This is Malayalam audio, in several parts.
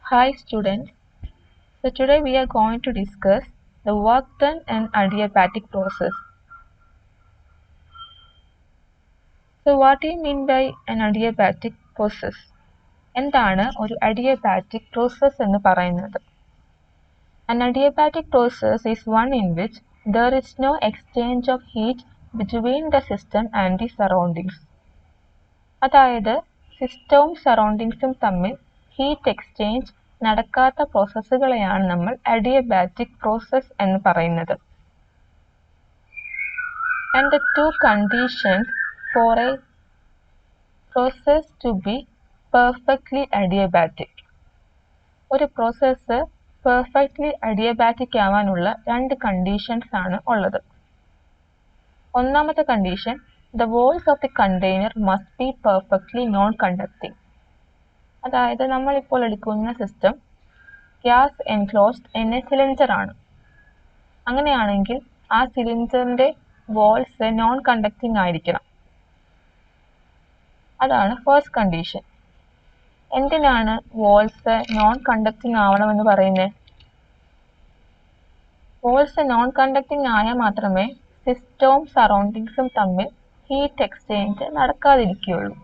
Hi students, so today we are going to discuss the work done and adiabatic process. So what do you mean by an adiabatic process? എന്താണ് ഒരു adiabatic process എന്ന് പറയുന്നത്? An adiabatic process is one in which there is no exchange of heat between the system and the surroundings. അതായത് സിസ്റ്റവും സറൗണ്ടിങ്സും തമ്മിൽ ഹീറ്റ് എക്സ്ചേഞ്ച് നടക്കാത്ത പ്രോസസ്സുകളെയാണ് നമ്മൾ അഡിയബാറ്റിക് പ്രോസസ് എന്ന് പറയുന്നത്. And the two conditions for a process to be perfectly adiabatic. ഒരു പ്രോസസ്സ് പെർഫെക്റ്റ്ലി അഡിയബാറ്റിക് ആവാനുള്ള രണ്ട് കണ്ടീഷൻസ് ആണ് ഉള്ളത്. ഒന്നാമത്തെ condition, the walls of the container must be perfectly non-conducting. അതായത് നമ്മളിപ്പോൾ എടുക്കുന്ന സിസ്റ്റം ഗ്യാസ് എൻക്ലോസ്ഡ് എന്ന സിലിണ്ടർ ആണ്. അങ്ങനെയാണെങ്കിൽ ആ സിലിണ്ടറിന്റെ വാൾസ് നോൺ കണ്ടക്റ്റിംഗ് ആയിരിക്കണം. അതാണ് ഫസ്റ്റ് കണ്ടീഷൻ. എന്തിനാണ് വാൾസ് നോൺ കണ്ടക്റ്റിംഗ് ആവണമെന്ന് പറയുന്നത്? വാൾസ് നോൺ കണ്ടക്റ്റിംഗ് ആയാൽ മാത്രമേ സിസ്റ്റവും സറൗണ്ടിങ്സും തമ്മിൽ ഹീറ്റ് എക്സ്ചേഞ്ച് നടക്കാതിരിക്കുകയുള്ളൂ.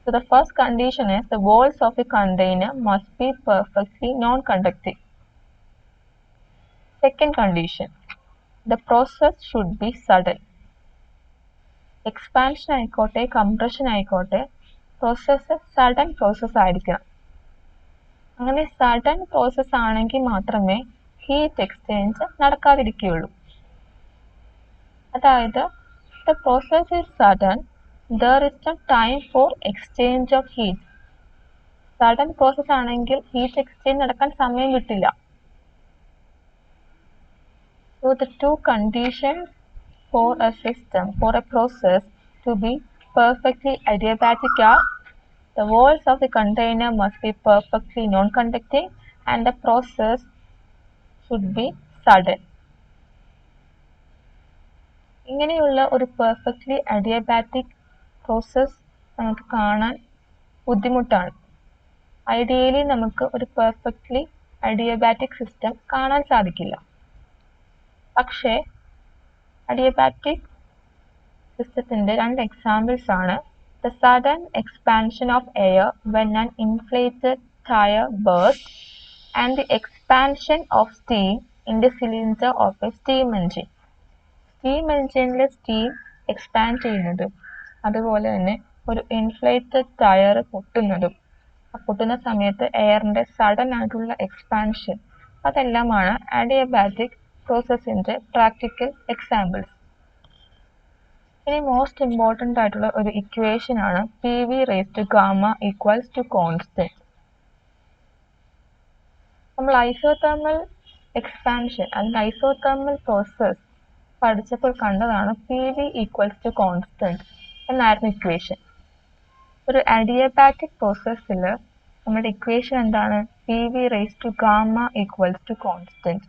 So the first condition is the walls of the container must be perfectly non-conducting. Second condition, the process should be sudden. Expansion ആയിക്കോട്ടെ compression ആയിക്കോട്ടെ പ്രോസസ്സ് സഡൻ പ്രോസസ്സ് ആയിരിക്കണം. അങ്ങനെ സഡൻ പ്രോസസ്സ് ആണെങ്കിൽ മാത്രമേ ഹീറ്റ് എക്സ്ചേഞ്ച് നടക്കാതിരിക്കുകയുള്ളൂ. അതായത് the process is sudden, there is no time for exchange of heat. Sudden process ആണെങ്കിൽ ഹീറ്റ് എക്സ്ചേഞ്ച് നടക്കാൻ സമയം കിട്ടില്ല. So the two conditions for a system, for a process to be perfectly adiabatic are the walls of the container must be perfectly non-conducting and the process should be sudden. ഇങ്ങനെയുള്ള ഒരു പെർഫെക്റ്റ്ലി അഡിയബാറ്റിക് പ്രോസസ് നമുക്ക് കാണാൻ ബുദ്ധിമുട്ടാണ്. ഐഡിയലി നമുക്ക് ഒരു പെർഫെക്റ്റ്ലി അഡിയബാറ്റിക് സിസ്റ്റം കാണാൻ സാധിക്കില്ല. പക്ഷേ അഡിയബാറ്റിക് സിസ്റ്റത്തിൻ്റെ രണ്ട് എക്സാമ്പിൾസ് ആണ് the sudden expansion of air when an inflated tire bursts and the expansion of steam in the cylinder of a steam engine. Steam എൻജിനിലെ സ്റ്റീം എക്സ്പാൻഡ് ചെയ്യുന്നതും അതുപോലെ തന്നെ ഒരു ഇൻഫ്ലേറ്റഡ് ടയർ പൊട്ടുന്നതും പൊട്ടുന്ന സമയത്ത് എയറിൻ്റെ സഡൻ ആയിട്ടുള്ള എക്സ്പാൻഷൻ, അതെല്ലാമാണ് അഡിയബാറ്റിക് പ്രോസസ്സിൻ്റെ പ്രാക്ടിക്കൽ എക്സാമ്പിൾസ്. ഇനി മോസ്റ്റ് ഇമ്പോർട്ടൻ്റ് ആയിട്ടുള്ള ഒരു ഇക്വേഷൻ ആണ് PV raised to gamma equals to constant. നമ്മൾ ഐസോതെർമൽ എക്സ്പാൻഷൻ അല്ലെങ്കിൽ ഐസോതെർമൽ പ്രോസസ് പഠിച്ചപ്പോൾ കണ്ടതാണ് PV equals to constant എന്നായിരുന്നു ഇക്വേഷൻ. ഒരു അഡിയബാറ്റിക് പ്രോസസ്സിൽ നമ്മുടെ ഇക്വേഷൻ എന്താണ്? PV raised to gamma equals to constant.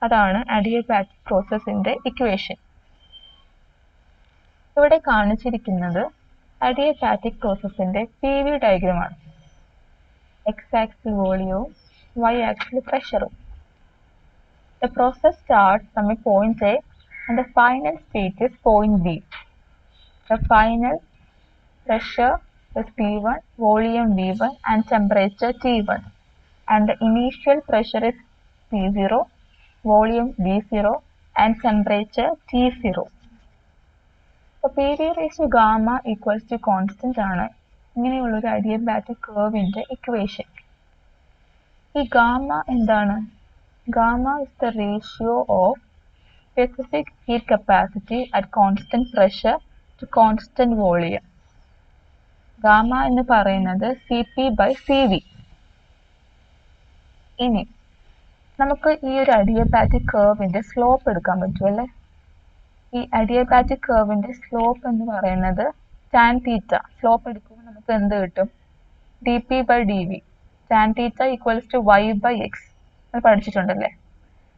അതാണ് അഡിയബാറ്റിക് പ്രോസസ്സിൻ്റെ ഇക്വേഷൻ. ഇവിടെ കാണിച്ചിരിക്കുന്നത് അഡിയബാറ്റിക് പ്രോസസ്സിൻ്റെ PV ഡയഗ്രമാണ്. എക്സ് ആക്സിൽ വോളിയവും Y ആക്സിൽ പ്രഷറും. The process starts from a point A and the final state is point B. The final pressure is P1, volume V1 and temperature T1, and the initial pressure is P0, volume V0 and temperature T0. So PV raised to gamma equals to constant ആണ് ഇങ്ങനെയുള്ളൊരു അഡിയബാറ്റിക് കർവിൻ്റെ ഇക്വേഷൻ. ഈ ഗാമ എന്താണ്? Gamma is the ratio of specific heat capacity at constant pressure to constant volume. Gamma എന്ന് പറയുന്നത് CP/CV. ഇനി നമുക്ക് ഈ ഒരു അഡിയബാറ്റിക് കർവിൻ്റെ സ്ലോപ്പ് എടുക്കാൻ പറ്റുമല്ലേ? ഈ അഡിയബാറ്റിക് കർവിൻ്റെ സ്ലോപ്പ് എന്ന് പറയുന്നത് ടാൻ തീറ്റ. സ്ലോപ്പ് എടുക്കുമ്പോൾ നമുക്ക് എന്ത് കിട്ടും? dP/dV. Tan theta equals to Y/X. അത് പഠിച്ചിട്ടുണ്ടല്ലേ?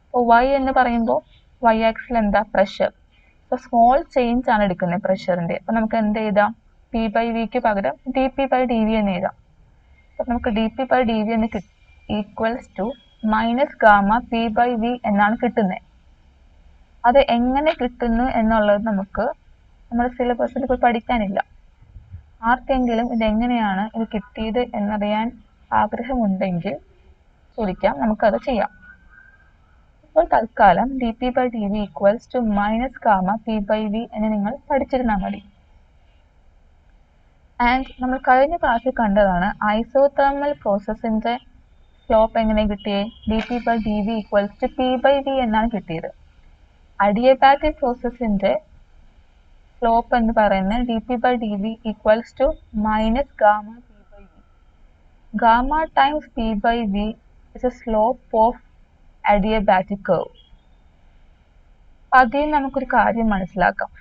അപ്പോൾ Y എന്ന് പറയുമ്പോൾ Y ആക്സിൽ എന്താ? പ്രഷർ. അപ്പോൾ സ്മോൾ ചേഞ്ച് ആണ് എടുക്കുന്നത് പ്രഷറിൻ്റെ. അപ്പോൾ നമുക്ക് എന്ത് എഴുതാം? P/Vക്ക് പകരം dP/dV എന്ന് എഴുതാം. അപ്പം നമുക്ക് D P by D V എന്ന് equals to minus gamma P by V എന്നാണ് കിട്ടുന്നത്. അത് എങ്ങനെ കിട്ടുന്നു എന്നുള്ളത് നമുക്ക് നമ്മുടെ സിലബസിൽ ഇപ്പോൾ പഠിക്കാനില്ല. ആർക്കെങ്കിലും ഇതെങ്ങനെയാണ് ഇത് കിട്ടിയത് എന്നറിയാൻ ആഗ്രഹമുണ്ടെങ്കിൽ ചോദിക്കാം, നമുക്കത് ചെയ്യാം. ഇപ്പോൾ തൽക്കാലം D P by D V equals to minus gamma P by V എന്ന് നിങ്ങൾ പഠിച്ചിരുന്നാൽ മതി. ആൻഡ് നമ്മൾ കഴിഞ്ഞ ക്ലാസ്സിൽ കണ്ടതാണ് ഐസോതെർമൽ പ്രോസസ്സിന്റെ സ്ലോപ്പ് എങ്ങനെ കിട്ടിയേ? D P by D V equals to P by V എന്നാണ് കിട്ടിയത്. അഡിയബാറ്റിക് പ്രോസസ്സിന്റെ സ്ലോപ്പ് എന്ന് പറയുന്നത് D P by D V equals to minus gamma P by V. Gamma times P by V is a slope of adiabatic curve. അതിൽ നമുക്കൊരു കാര്യം മനസ്സിലാക്കാം.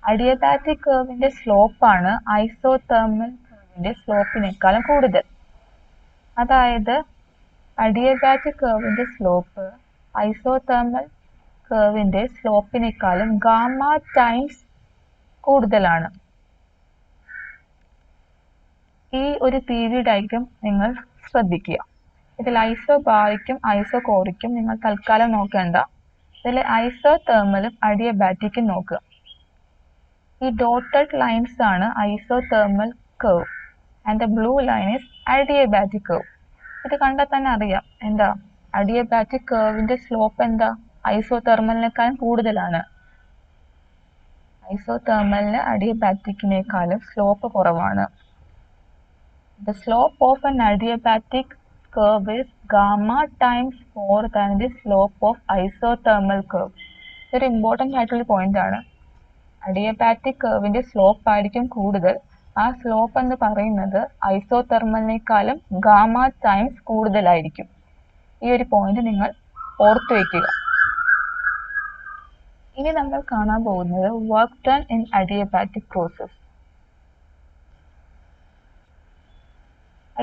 അഡിയബാറ്റിക് കർവിന്റെ സ്ലോപ്പാണ് ഐസോതെർമൽ കർവിന്റെ സ്ലോപ്പിനേക്കാളും കൂടുതൽ. അതായത് അഡിയബാറ്റിക് കർവിന്റെ സ്ലോപ്പ് ഐസോതെർമൽ കർവിന്റെ സ്ലോപ്പിനേക്കാളും ഗാമ ടൈംസ് കൂടുതലാണ്. ഈ ഒരു പി വി ഡയഗ്രം നിങ്ങൾ ശ്രദ്ധിക്കുക. ഇതിൽ ഐസോബാറിക്കും ഐസോകോറിക്കും നിങ്ങൾ തൽക്കാലം നോക്കേണ്ട. ഇതിൽ ഐസോതെർമലും അഡിയബാറ്റിക്കും നോക്കുക. ഈ ഡോട്ടഡ് ലൈൻസ് ആണ് isothermal curve and the blue line is adiabatic curve. ഇത് കണ്ടാൽ തന്നെ അറിയാം എന്താ അഡിയബാറ്റിക് കർവിന്റെ സ്ലോപ്പ് എന്താ ഐസോതെർമലിനേക്കാളും കൂടുതലാണ്. ഐസോതെർമലിന് അഡിയബാറ്റിക്കിനേക്കാളും സ്ലോപ്പ് കുറവാണ്. The slope of an adiabatic curve is gamma times more than the slope of isothermal curve. ഇതൊരു ഇമ്പോർട്ടൻ്റ് ആയിട്ടുള്ള പോയിന്റ് ആണ്. അഡിയബാറ്റിക് കർവിന്റെ സ്ലോപ്പ് ആയിരിക്കും കൂടുതൽ. ആ സ്ലോപ്പ് എന്ന് പറയുന്നത് ഐസോതെർമലിനേക്കാളും ഗാമ ടൈംസ് കൂടുതലായിരിക്കും. ഈ ഒരു പോയിന്റ് നിങ്ങൾ ഓർത്തു വയ്ക്കുക. ഇനി നമ്മൾ കാണാൻ പോകുന്നത് work done in adiabatic process.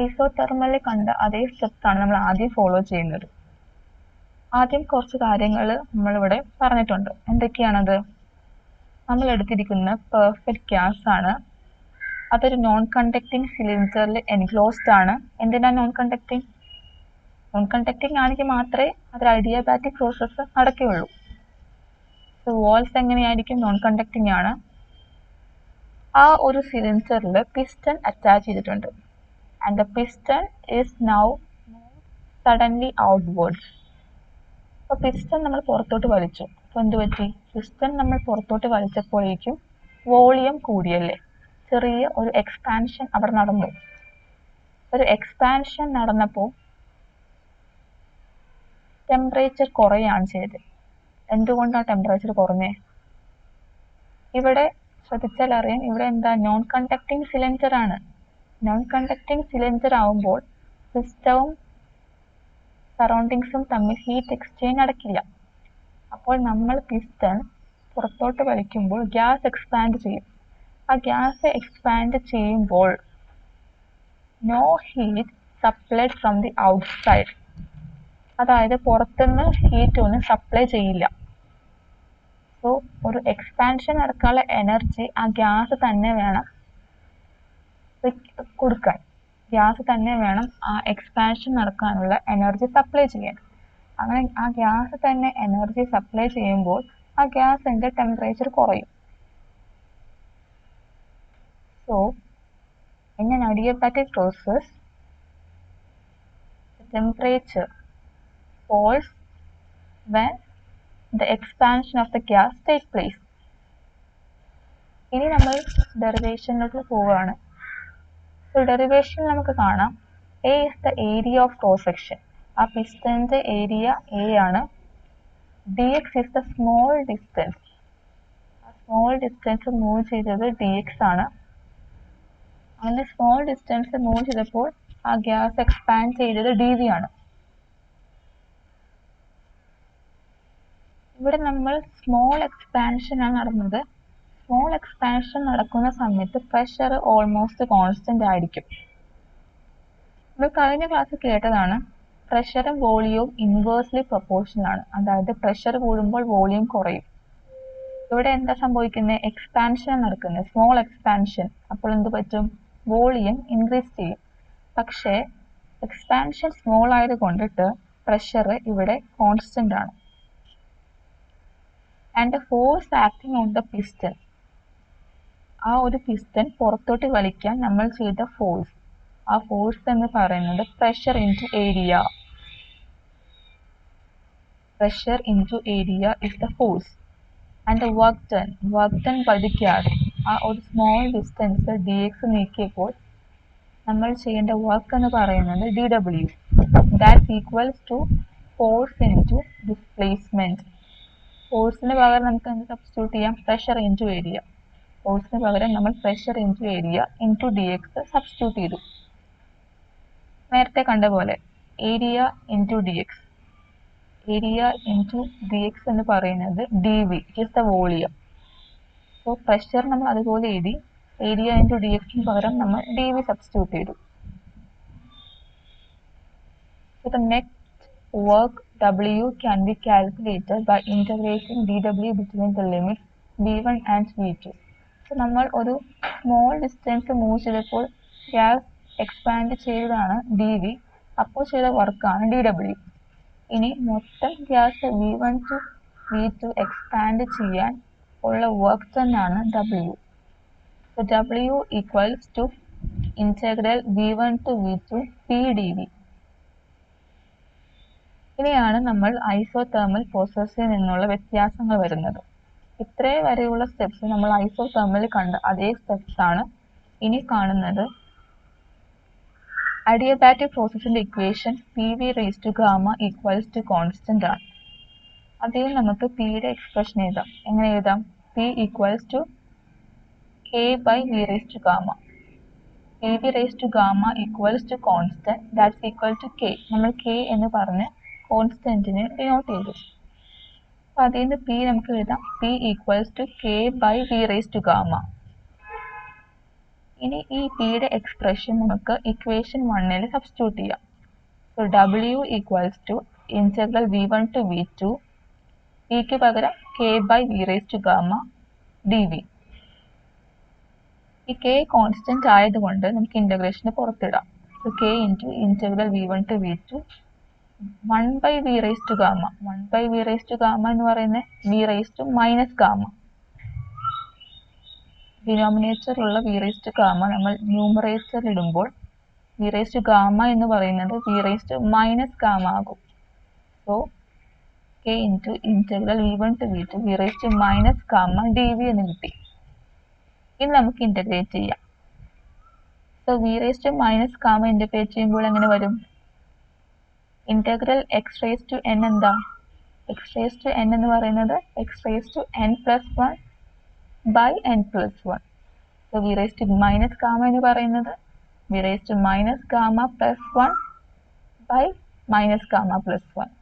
ഐസോതെർമലിൽ കണ്ട അതേ സ്റ്റെപ്സ് ആണ് നമ്മൾ ആദ്യം ഫോളോ ചെയ്യുന്നത്. ആദ്യം കുറച്ച് കാര്യങ്ങൾ നമ്മളിവിടെ പറഞ്ഞിട്ടുണ്ട്. എന്തൊക്കെയാണത്? നമ്മൾ എടുത്തിരിക്കുന്ന പെർഫെക്റ്റ് ഗ്യാസ് ആണ്. അതൊരു നോൺ കണ്ടക്റ്റിംഗ് സിലിണ്ടറിൽ എൻക്ലോസ്ഡ് ആണ്. എന്തിനാണ് നോൺ കണ്ടക്റ്റിംഗ്? നോൺ കണ്ടക്റ്റിംഗ് ആണെങ്കിൽ മാത്രമേ അതൊരു അഡിയബാറ്റിക് പ്രോസസ്സ് നടക്കുകയുള്ളൂ. വാൾസ് എങ്ങനെയായിരിക്കും? നോൺ കണ്ടക്റ്റിംഗ് ആണ്. ആ ഒരു സിലിണ്ടറിൽ പിസ്റ്റൺ അറ്റാച്ച് ചെയ്തിട്ടുണ്ട്. And the piston is now moved suddenly outwards. അപ്പോൾ പിസ്റ്റൺ നമ്മൾ പുറത്തോട്ട് വലിച്ചു. അപ്പോൾ എന്ത് പറ്റി? പിസ്റ്റൺ നമ്മൾ പുറത്തോട്ട് വലിച്ചപ്പോഴേക്കും വോളിയം കൂടിയല്ലേ, ചെറിയ ഒരു എക്സ്പാൻഷൻ അവിടെ നടന്നു. ഒരു എക്സ്പാൻഷൻ നടന്നപ്പോൾ ടെമ്പറേച്ചർ കുറയാണ് ചെയ്തത്. എന്തുകൊണ്ടാണ് ടെമ്പറേച്ചർ കുറഞ്ഞേ? ഇവിടെ ശ്രദ്ധിച്ചാൽ അറിയാം, ഇവിടെ എന്താ നോൺ കണ്ടക്റ്റിംഗ് സിലിണ്ടർ ആണ്. നോൺ കണ്ടക്റ്റിംഗ് സിലിണ്ടർ ആവുമ്പോൾ സിസ്റ്റവും സറൗണ്ടിങ്സും തമ്മിൽ ഹീറ്റ് എക്സ്ചേഞ്ച് നടക്കില്ല. അപ്പോൾ നമ്മൾ പിസ്റ്റൺ പുറത്തോട്ട് വലിക്കുമ്പോൾ ഗ്യാസ് എക്സ്പാൻഡ് ചെയ്യും. ആ ഗ്യാസ് എക്സ്പാൻഡ് ചെയ്യുമ്പോൾ no heat supplied from the outside. അതായത് പുറത്തുനിന്ന് ഹീറ്റ് ഒന്നും സപ്ലൈ ചെയ്യില്ല. സോ ഒരു എക്സ്പാൻഷൻ നടക്കാനുള്ള എനർജി ആ ഗ്യാസ് തന്നെ വേണം കൊടുക്കാൻ. ഗ്യാസ് തന്നെ വേണം ആ എക്സ്പാൻഷൻ നടക്കാനുള്ള എനർജി സപ്ലൈ ചെയ്യാൻ. അങ്ങനെ ആ ഗ്യാസ് തന്നെ എനർജി സപ്ലൈ ചെയ്യുമ്പോൾ ആ ഗ്യാസിന്റെ ടെമ്പറേച്ചർ കുറയും. So in an adiabatic process the temperature falls when the expansion of the gas takes place. ഇനി നമ്മൾ ഡെറിവേഷനിലോട്ട് പോവുകയാണ്. ഡെറിവേഷൻ നമുക്ക് കാണാം, A is the area of cross section. ആ പിസ്റ്റന്റെ ഏരിയ A ആണ്. dx is the small distance. ആ സ്മോൾ ഡിസ്റ്റൻസ് മൂവ് ചെയ്തത് dx ആണ്. അങ്ങനെ സ്മോൾ ഡിസ്റ്റൻസ് മൂവ് ചെയ്തപ്പോൾ ആ ഗ്യാസ് എക്സ്പാൻഡ് ചെയ്തത് dv ആണ്. ഇവിടെ നമ്മൾ സ്മോൾ എക്സ്പാൻഷൻ ആണ് നടന്നത്. സ്മോൾ എക്സ്പാൻഷൻ നടക്കുന്ന സമയത്ത് പ്രഷർ ഓൾമോസ്റ്റ് കോൺസ്റ്റന്റ് ആയിരിക്കും. നമ്മൾ കഴിഞ്ഞ ക്ലാസ്സിൽ കേട്ടതാണ്, പ്രഷറും വോളിയവും ഇൻവേഴ്സ്ലി പ്രൊപ്പോർഷണൽ ആണ്. അതായത് പ്രഷർ കൂടുമ്പോൾ വോളിയം കുറയും. ഇവിടെ എന്താ സംഭവിക്കുന്നത്? എക്സ്പാൻഷൻ നടക്കുന്നത്, സ്മോൾ എക്സ്പാൻഷൻ. അപ്പോൾ എന്ത് പറ്റും? വോളിയം ഇൻക്രീസ് ചെയ്യും. പക്ഷേ എക്സ്പാൻഷൻ സ്മോൾ ആയത് കൊണ്ടിട്ട് പ്രഷർ ഇവിടെ കോൺസ്റ്റന്റ് ആണ്. And force acting on the piston, ആ ഒരു പിസ്റ്റൺ പുറത്തോട്ട് വലിക്കാൻ നമ്മൾ ചെയ്ത ഫോഴ്സ്, ആ ഫോഴ്സ് എന്ന് പറയുന്നത് pressure into area. Pressure into area is the force. And work done by the carrot, ആ ഒരു സ്മോൾ ഡിസ്റ്റൻസ് ഡി എക്സ് നീക്കിയപ്പോൾ നമ്മൾ ചെയ്യേണ്ട വർക്ക് എന്ന് പറയുന്നത് D W. That's equals to force into displacement. ഫോഴ്സിന് പകരം നമുക്ക് എന്ത് സബ്സ്റ്റിറ്റ്യൂട്ട് ചെയ്യാം? Pressure into area. ഫോഴ്സിന് പകരം നമ്മൾ pressure into area into D X substitute ചെയ്തു. നേരത്തെ കണ്ട പോലെ area into D X, area into D X എന്ന് പറയുന്നത് D V, it is the volume. So pressure നമ്മൾ അതുപോലെ എഴുതി, ഏരിയ ഇൻറ്റു ഡി എക്സിന് പകരം നമ്മൾ ഡി വി സബ്സ്റ്റിറ്റ്യൂട്ട് ചെയ്തു. So the net work W can be calculated by integrating dW between the limits v1 and v2. So നമ്മൾ ഒരു സ്മോൾ ഡിസ്റ്റൻസ് മൂവ് ചെയ്തപ്പോൾ ഗ്യാസ് എക്സ്പാൻഡ് ചെയ്തതാണ് ഡി വി, അപ്പോൾ ചെയ്ത വർക്കാണ് ഡി ഡബ്ല്യു. ഇനി മൊത്തം gas v1 to v2 expand ചെയ്യാൻ ഉള്ള വർക്ക് തന്നെയാണ് W. So W equals to integral v1 to v2 P D V. ഇനിയാണ് നമ്മൾ ഐസോതെർമൽ പ്രോസസ്സിൽ നിന്നുള്ള വ്യത്യാസങ്ങൾ വരുന്നത്. ഇത്രേ വരെയുള്ള സ്റ്റെപ്സ് നമ്മൾ ഐസോതെർമൽ കണ്ട അതേ സ്റ്റെപ്സ് ആണ് ഇനി കാണുന്നത്. അഡിയബാറ്റിക് പ്രോസസ്സിന്റെ equation P V raise to gamma equals to constant ആണ്. അതിൽ നമുക്ക് പിയുടെ എക്സ്പ്രഷൻ എഴുതാം. എങ്ങനെ എഴുതാം? P equals to K by V raise to gamma. P V raise to gamma equals to constant, that's equal to K. നമ്മൾ കെ എന്ന് പറഞ്ഞ് കോൺസ്റ്റന്റിനെ ഡിനോട്ട് ചെയ്തു. അപ്പൊ അതിൽ നിന്ന് പി നമുക്ക് എഴുതാം, P equals to K by V raise to gamma. ഇനി ഈ പിയുടെ എക്സ്പ്രഷൻ നമുക്ക് ഇക്വേഷൻ 1 സബ്സ്റ്റിറ്റ്യൂട്ട് ചെയ്യാം. So W equals to integral v1 to v2, പിക്ക് പകരം K by V raise to gamma D V. ഈ കെ കോൺസ്റ്റന്റ് ആയതുകൊണ്ട് നമുക്ക് ഇന്റഗ്രേഷന് പുറത്തിടാം. So K into integral v1 to v2 1 by v raised to gamma. 1 by v raised to gamma എന്ന് പറയുന്നത് v raised to minus gamma. ഡിനോമിനേറ്ററിലുള്ള v raised to gamma നമ്മൾ ന്യൂമറേറ്ററിൽ ഇടുമ്പോൾ v raised to gamma എന്ന് പറയുന്നത് v raised to minus gamma ആകും. So k into integral v1 to v2 v raised to minus gamma dv എന്ന് കിട്ടി. ഇനി നമുക്ക് ഇന്റഗ്രേറ്റ് ചെയ്യാം. So v raised to minus gamma integrate ചെയ്യുമ്പോൾ എങ്ങനെ വരും? Integral X raise to N എന്താ? എക്സ് റേസ് ടു എൻ എന്ന് പറയുന്നത് X raise to N plus 1 by N plus 1. So V raise to minus gamma എന്ന് പറയുന്നത് V raise to minus gamma plus 1 by minus gamma plus 1.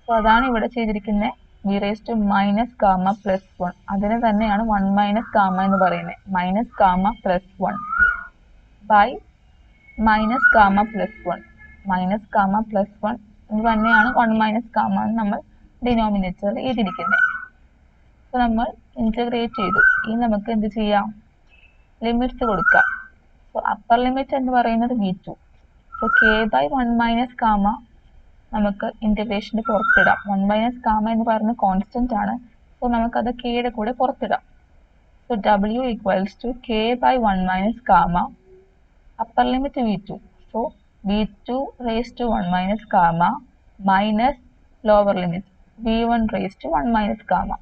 So അതാണ് ഇവിടെ ചെയ്തിരിക്കുന്നത്, V raise to minus gamma plus 1. അതിന് തന്നെയാണ് 1 മൈനസ് ഗാമ എന്ന് പറയുന്നത്. Minus gamma plus 1 by minus gamma plus 1. Minus gamma plus 1 ഇത് തന്നെയാണ് 1 മൈനസ് ഗാമ എന്ന് നമ്മൾ ഡിനോമിനേറ്ററിൽ എഴുതിയിരിക്കുന്നത്. സോ നമ്മൾ ഇന്റഗ്രേറ്റ് ചെയ്തു. ഇനി നമുക്ക് എന്ത് ചെയ്യാം? ലിമിറ്റ്സ് കൊടുക്കാം. സോ അപ്പർ ലിമിറ്റ് എന്ന് പറയുന്നത് v2. So K by 1 minus gamma നമുക്ക് ഇന്റഗ്രേഷന് പുറത്തിടാം. 1 മൈനസ് ഗാമ എന്ന് പറയുന്നത് കോൺസ്റ്റന്റ് ആണ്. സോ നമുക്കത് കെയുടെ കൂടെ പുറത്തിടാം. So W equals to K by 1 minus gamma, upper limit v2. So v2 raised to 1 minus gamma minus lower limit v1 raised to 1 minus gamma.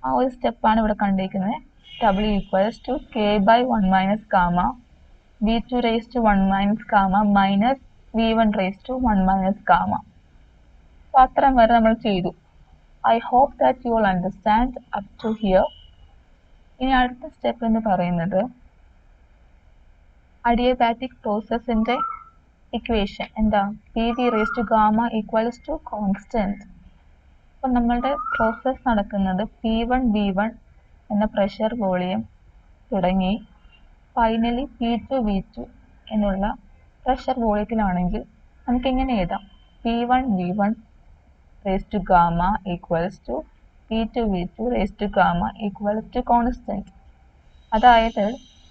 ആ ഒരു സ്റ്റെപ്പാണ് ഇവിടെ കണ്ടിരിക്കുന്നത്. w equals to K by 1 minus gamma v2 raised to 1 minus gamma minus v1 raised to 1 minus gamma. അപ്പോൾ അത്രയും വരെ നമ്മൾ ചെയ്തു. I hope that you all understand up to here. ഇനി അടുത്ത സ്റ്റെപ്പ് എന്ന് പറയുന്നത് അഡിയബാറ്റിക് പ്രോസസ്സിന്റെ ഇക്വേഷൻ എന്താ? P V raise to gamma equals to constant. അപ്പം നമ്മളുടെ പ്രോസസ്സ് നടക്കുന്നത് P1 V1 എന്ന പ്രഷർ വോളിയം തുടങ്ങി ഫൈനലി P2 V2 എന്നുള്ള പ്രഷർ വോളിയത്തിലാണെങ്കിൽ നമുക്ക് എങ്ങനെ എഴുതാം? P1 V1 raise to gamma equals to P2 V2 raise to gamma equals to constant. അതായത്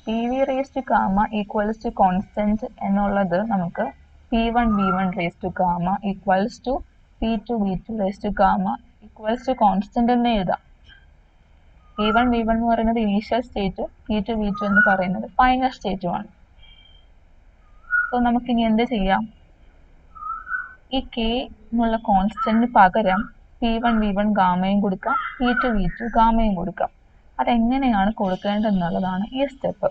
P V raise to gamma equals to constant എന്നുള്ളത് നമുക്ക് P1 V1 raised to gamma equals to P2 V2 raised to gamma equals to constant എന്ന് എഴുതാം. P1 V1 എന്ന് പറയുന്നത് ഇനീഷ്യൽ സ്റ്റേറ്റും P2 V2 എന്ന് പറയുന്നത് ഫൈനൽ സ്റ്റേറ്റുമാണ്. സോ നമുക്കിനി എന്ത് ചെയ്യാം? ഈ K എന്നുള്ള കോൺസ്റ്റന്റിന് പകരം P1 V1 ഗാമയും കൊടുക്കാം, P2 V2 ഗാമയും കൊടുക്കാം. അതെങ്ങനെയാണ് കൊടുക്കേണ്ടതെന്നുള്ളതാണ് ഈ സ്റ്റെപ്പ്.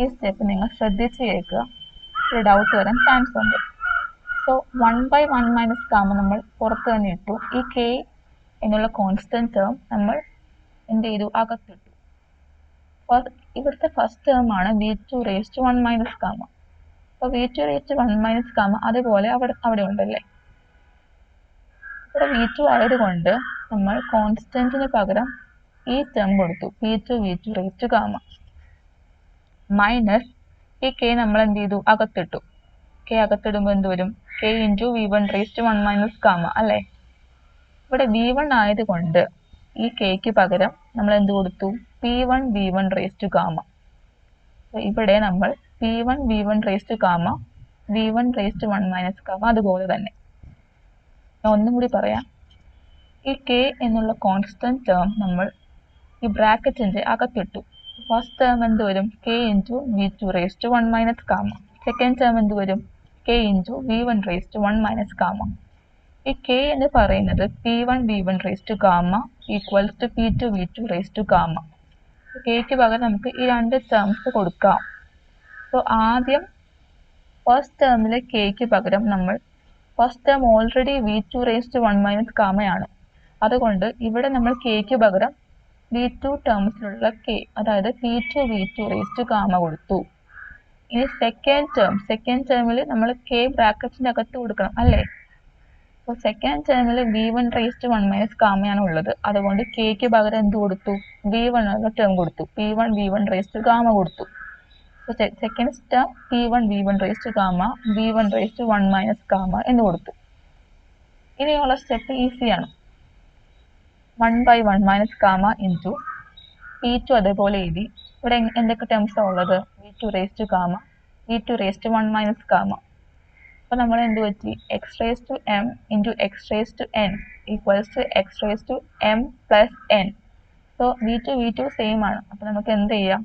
ഈ സ്റ്റെപ്പ് നിങ്ങൾ ശ്രദ്ധിച്ച് കേൾക്കുക, ഒരു ഡൗട്ട് വരാൻ ചാൻസ് ഉണ്ട്. സോ 1/1 മൈനസ് ഗാമ നമ്മൾ പുറത്ത് തന്നെ ഇട്ടു. ഈ K എന്നുള്ള കോൺസ്റ്റന്റ് ടേം നമ്മൾ എന്ത് ചെയ്തു? അകത്തിട്ടു. ഇവിടുത്തെ ഫസ്റ്റ് ടേം ആണ് V2 raised to 1 minus gamma. അപ്പോൾ V2 raised to 1 minus gamma അതുപോലെ അവിടെ ഉണ്ടല്ലേ. ഇവിടെ V2 ആയതുകൊണ്ട് നമ്മൾ കോൺസ്റ്റന്റിന് പകരം ഈ ടേം കൊടുത്തു, P2 V2 raised to gamma minus ഈ K നമ്മൾ എന്ത് ചെയ്തു? അകത്തിട്ടു. K അകത്തിടുമ്പോൾ എന്ത് വരും? K into V1 raised to 1 minus gamma അല്ലേ. ഇവിടെ V1 ആയതുകൊണ്ട് ഈ Kക്ക് പകരം നമ്മൾ എന്ത് കൊടുത്തു? P1 V1 raised to gamma. ഇവിടെ നമ്മൾ P1 V1 raised to gamma, V1 raised to 1 minus gamma അതുപോലെ തന്നെ. ഞാൻ ഒന്നും കൂടി പറയാം. ഈ K എന്നുള്ള കോൺസ്റ്റന്റ് ടേം നമ്മൾ ഈ ബ്രാക്കറ്റിന്റെ അകത്തിട്ടു. ഫസ്റ്റ് ടേം എന്ത് വരും? K into V2 raised to 1 minus gamma. Second term എന്ത് വരും? K into V1 raised to 1 minus gamma. ഈ K എന്ന് പറയുന്നത് P1 V1 raised to gamma equals to P2 V2 raised to gamma. Kക്ക് പകരം നമുക്ക് ഈ രണ്ട് ടേംസ് കൊടുക്കാം. സോ ആദ്യം ഫസ്റ്റ് ടേമിലെ Kക്ക് പകരം നമ്മൾ first term already V2 raised to 1 minus ഗാമയാണ്. അതുകൊണ്ട് ഇവിടെ നമ്മൾ Kക്ക് പകരം V2 ടേംസിലുള്ള K, അതായത് P2 V2 raised to gamma കൊടുത്തു. ഇനി സെക്കൻഡ് ടേമിൽ നമ്മൾ K ബ്രാക്കറ്റിന്റെ അകത്ത് കൊടുക്കണം അല്ലേ. അപ്പോൾ സെക്കൻഡ് ടേമിൽ V1 raised to 1 മൈനസ് ഗാമയാണ് ഉള്ളത്. അതുകൊണ്ട് Kക്ക് പകരം എന്ത് കൊടുത്തു? V1 എന്ന ടേം കൊടുത്തു, P1 V1 raised to gamma കൊടുത്തു. Second term P1 V1 raised to gamma, V1 raised to 1 minus gamma എന്ന് കൊടുത്തു. ഇനിയുള്ള സ്റ്റെപ്പ് ഈസിയാണ്. 1/1 മൈനസ് ഗാമ ഇൻറ്റു P2 അതേപോലെ എഴുതി. ഇവിടെ എന്തൊക്കെ ടേംസാണ് ഉള്ളത്? V2 raised to gamma, V2 raised to 1 minus gamma. അപ്പോൾ നമ്മൾ എന്ത് പറ്റി? x raised to m into x raised to n equals to x raised to m plus n. So V2 same ആണ്. അപ്പോൾ നമുക്ക് എന്ത് ചെയ്യാം?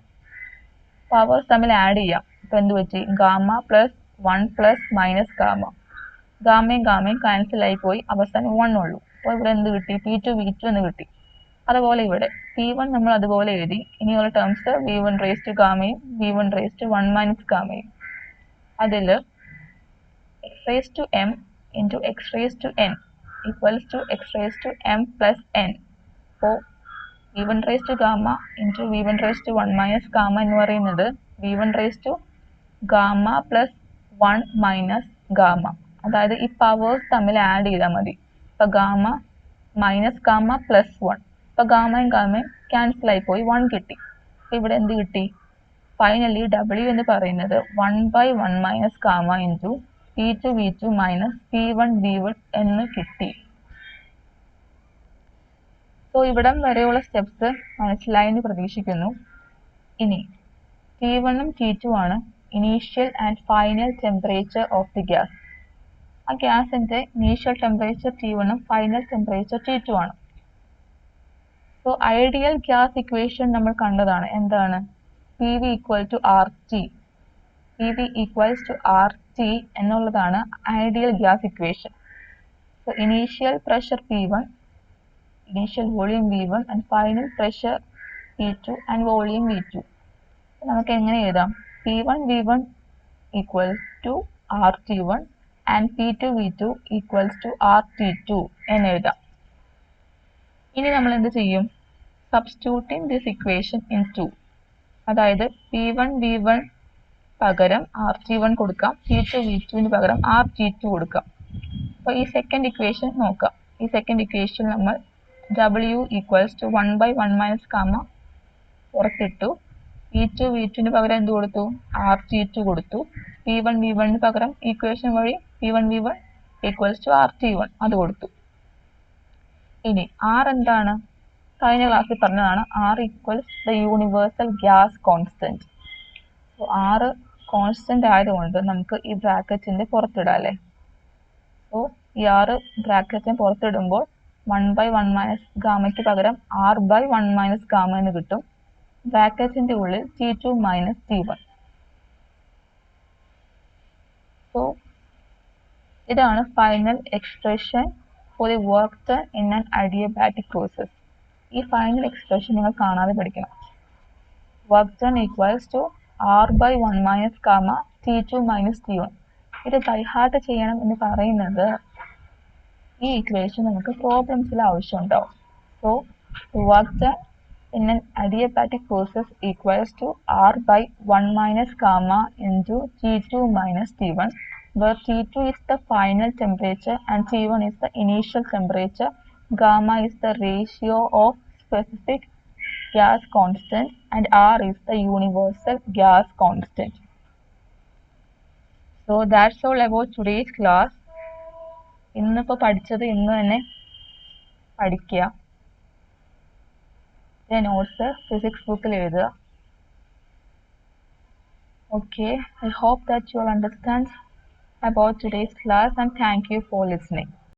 പവേഴ്സ് തമ്മിൽ ആഡ് ചെയ്യാം. അപ്പോൾ എന്ത് പറ്റി? Gamma plus 1 plus minus gamma. ഗാമയും ക്യാൻസൽ ആയി പോയി, അവസാനം 1 ഉള്ളൂ. അപ്പോൾ ഇവിടെ എന്ത് കിട്ടി? P2 V2 എന്ന് കിട്ടി. അതുപോലെ ഇവിടെ P1 നമ്മൾ അതുപോലെ എഴുതി. ഇനിയുള്ള ടേംസ് V1 raised to ഗാമയും V1 raised to 1 മൈനസ് ഗാമയും. അതിൽ x raised to m into x raised to n equals to x raised to m plus n. അപ്പോൾ V1 raised to ഗാമ into V1 raised to 1 minus gamma എന്ന് പറയുന്നത് V1 raised to gamma plus 1 minus gamma. അതായത് ഈ പവേഴ്സ് തമ്മിൽ ആഡ് ചെയ്താൽ മതി. അപ്പോൾ ഗാമ മൈനസ് ഗാമ പ്ലസ് 1. അപ്പോൾ ഗാമയും ക്യാൻസൽ ആയി പോയി, 1 കിട്ടി. അപ്പോൾ ഇവിടെ എന്ത് കിട്ടി? ഫൈനലി W എന്ന് പറയുന്നത് 1/1 minus gamma into P2 V2 minus P1 V1 എന്ന് കിട്ടി. സോ ഇവിടം വരെയുള്ള സ്റ്റെപ്സ് മനസ്സിലായെന്ന് പ്രതീക്ഷിക്കുന്നു. ഇനി T1ഉം T2 ആണ് initial and final temperature of the gas. ആ ഗ്യാസിന്റെ ഇനീഷ്യൽ ടെമ്പറേച്ചർ T1ഉം ഫൈനൽ ടെമ്പറേച്ചർ T2 ആണ്. സോ ഐഡിയൽ ഗ്യാസ് ഇക്വേഷൻ നമ്മൾ കണ്ടതാണ്. എന്താണ്? PV equal to RT. PV equals to RT എന്നുള്ളതാണ് ideal gas equation. So initial pressure P1, initial volume V1 and final pressure P2 and volume V2. നമുക്ക് എങ്ങനെ എഴുതാം? P1 V1 equals to RT1 and P2 V2 equals to RT2 എന്ന് എഴുതാം. ഇനി നമ്മൾ എന്ത് ചെയ്യും? Substituting this equation in 2. അതായത് P1 V1 പകരം RT1 കൊടുക്കാം, P2 V2 പകരം RT2 കൊടുക്കാം. അപ്പോൾ ഈ സെക്കൻഡ് ഇക്വേഷൻ നോക്കാം. ഈ സെക്കൻഡ് ഇക്വേഷൻ നമ്മൾ W equals to 1/1 minus gamma പുറത്തിട്ടു. P2 V2 പകരം എന്ത് കൊടുത്തു? RT2 കൊടുത്തു. P1 V1 പകരം ഇക്വേഷൻ വഴി P1 V1 equals to RT1 അത് കൊടുത്തു. ഇനി R എന്താണ്? കഴിഞ്ഞ ക്ലാസ്സിൽ പറഞ്ഞതാണ് R equals the universal gas constant. So R constant ആയതുകൊണ്ട് നമുക്ക് ഈ ബ്രാക്കറ്റിന്റെ പുറത്തിടാം അല്ലേ. സോ ഈ R ബ്രാക്കറ്റിന് പുറത്തിടുമ്പോൾ 1/1 മൈനസ് ഗാമയ്ക്ക് പകരം R/1 മൈനസ് ഗാമ എന്ന് കിട്ടും. ബ്രാക്കറ്റിന്റെ ഉള്ളിൽ T2 മൈനസ് T1. സോ ഇതാണ് final expression for the work done in an adiabatic process. ഈ ഫൈനൽ എക്സ്പ്രഷൻ നിങ്ങൾ കാണാതെ പഠിക്കണം. Work done equals to R/1 minus gamma T2 minus T1. ഇത് ബൈഹാർട്ട് ചെയ്യണം എന്ന് പറയുന്നത് ഈ ഇക്വേഷൻ നമുക്ക് പ്രോബ്ലംസിൽ ആവശ്യമുണ്ടാവും. So work done in an adiabatic process equals to R/1 minus gamma into T2 minus T1, where T2 is the final temperature and T1 is the initial temperature. Gamma is the ratio of specific gas constant and R is the universal gas constant. So that's all about today's class. ഇന്നിപ്പോൾ പഠിച്ചത് ഇന്ന് തന്നെ പഠിക്കുക. നോട്ട്സ് ഫിസിക്സ് ബുക്കിൽ എഴുതുക. Okay, I hope that you will understand about today's class and thank you for listening.